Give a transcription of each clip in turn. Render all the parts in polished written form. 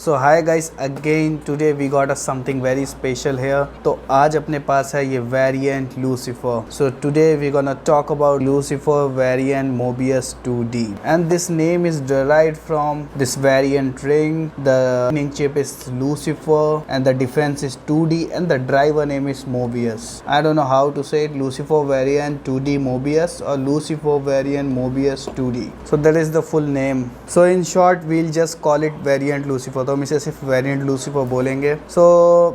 So hi guys, again today we got us something very special here. तो आज अपने पास है ये variant Lucifer. So today we're gonna talk about Lucifer variant Mobius 2D, and this name is derived from this variant ring. The winning chip is Lucifer and the defense is 2D and the driver name is Mobius. I don't know how to say it, Lucifer variant 2D Mobius or Lucifer variant Mobius 2D. So that is the full name. So in short we'll just call it variant Lucifer. तो हम इसे सिर्फ variant Lucifer बोलेंगे. So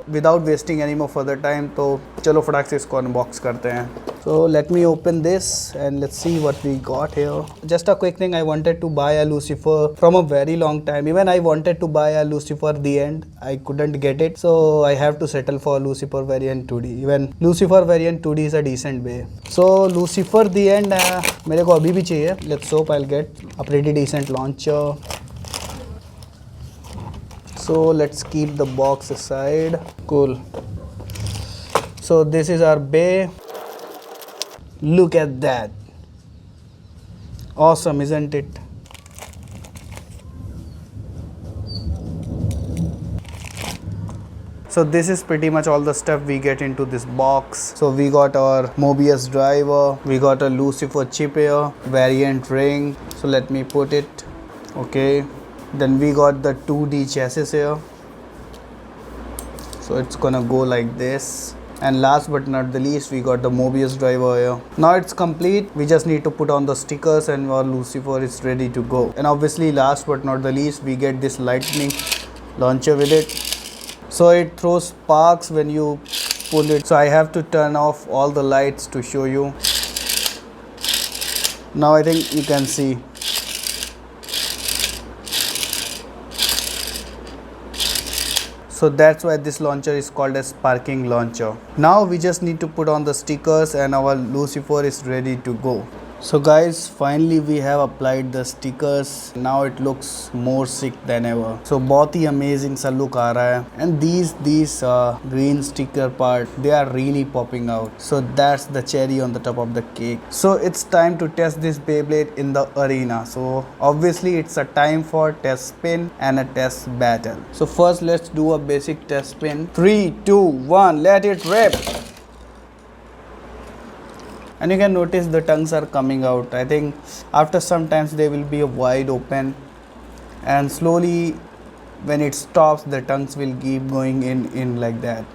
without wasting any more further time, तो चलो फटाक से इसको अनबॉक्स करते हैं. So let me open this and let's see what we got here. Just a quick thing, I wanted to buy a Lucifer from a very long time. Even I wanted to buy a Lucifer the end, I couldn't get it, so I have to settle for Lucifer variant 2D. Even Lucifer variant 2D is a decent way. So Lucifer the end मेरे को अभी भी चाहिए. Let's hope I'll get a pretty decent launcher. So let's keep the box aside. Cool. So this is our bay. Look at that. Awesome, isn't it? So this is pretty much all the stuff we get into this box. So we got our Mobius driver, we got a Lucifer chip here, variant ring. So let me put it. Okay. Then we got the 2D chassis here. So it's gonna go like this. And last but not the least, we got the Mobius driver here. Now it's complete. We just need to put on the stickers and our Lucifer is ready to go. And obviously last but not the least, we get this lightning launcher with it. So it throws sparks when you pull it. So I have to turn off all the lights to show you. Now I think you can see. So that's why this launcher is called as sparking launcher. Now we just need to put on the stickers and our Lucifer is ready to go. So guys, finally we have applied the stickers. Now it looks more sick than ever. So बहुत ही amazing सा look आ रहा है. And these green sticker part, they are really popping out. So that's the cherry on the top of the cake. So it's time to test this Beyblade in the arena. So obviously it's a time for test spin and a test battle. So first let's do a basic test spin. 3, 2, 1, let it rip. And you can notice the tongues are coming out. I think after some times they will be wide open, and slowly when it stops the tongues will keep going in like that.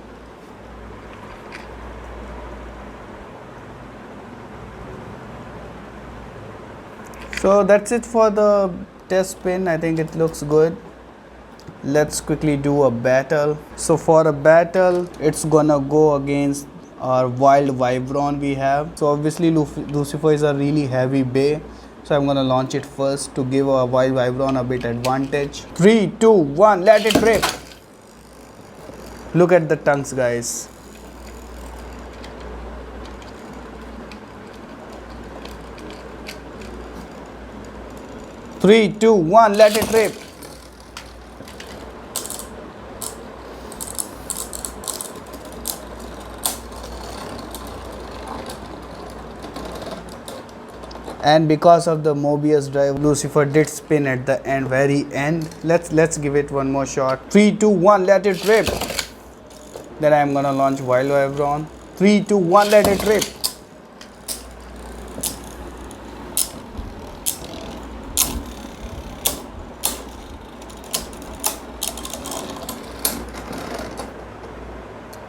So that's it for the test spin. I think it looks good. Let's quickly do a battle. So for a battle, it's gonna go against our wild Vibron we have. So obviously Lucifer is a really heavy bay, so I'm gonna launch it first to give a wild Vibron a bit advantage. 3, 2, 1, let it rip. Look at the tongues, guys. Three, two, one, let it rip. And because of the Mobius drive, Lucifer did spin at the very end. Let's give it one more shot. 3, 2, 1, let it rip. Then I'm gonna launch Wild Vibron. 3, 2, 1, let it rip.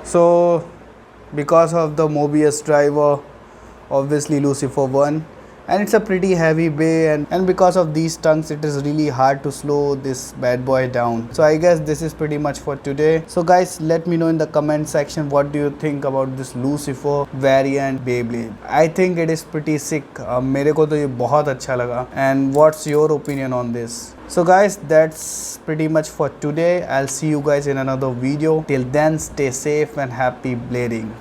So because of the Mobius driver, obviously Lucifer won. And it's a pretty heavy bay, and because of these tongues it is really hard to slow this bad boy down. So I guess this is pretty much for today. So guys, let me know in the comment section what do you think about this Lucifer variant Beyblade. I think it is pretty sick. मेरे को तो ये बहुत अच्छा लगा. And what's your opinion on this? So guys, that's pretty much for today. I'll see you guys in another video. Till then, stay safe and happy blading.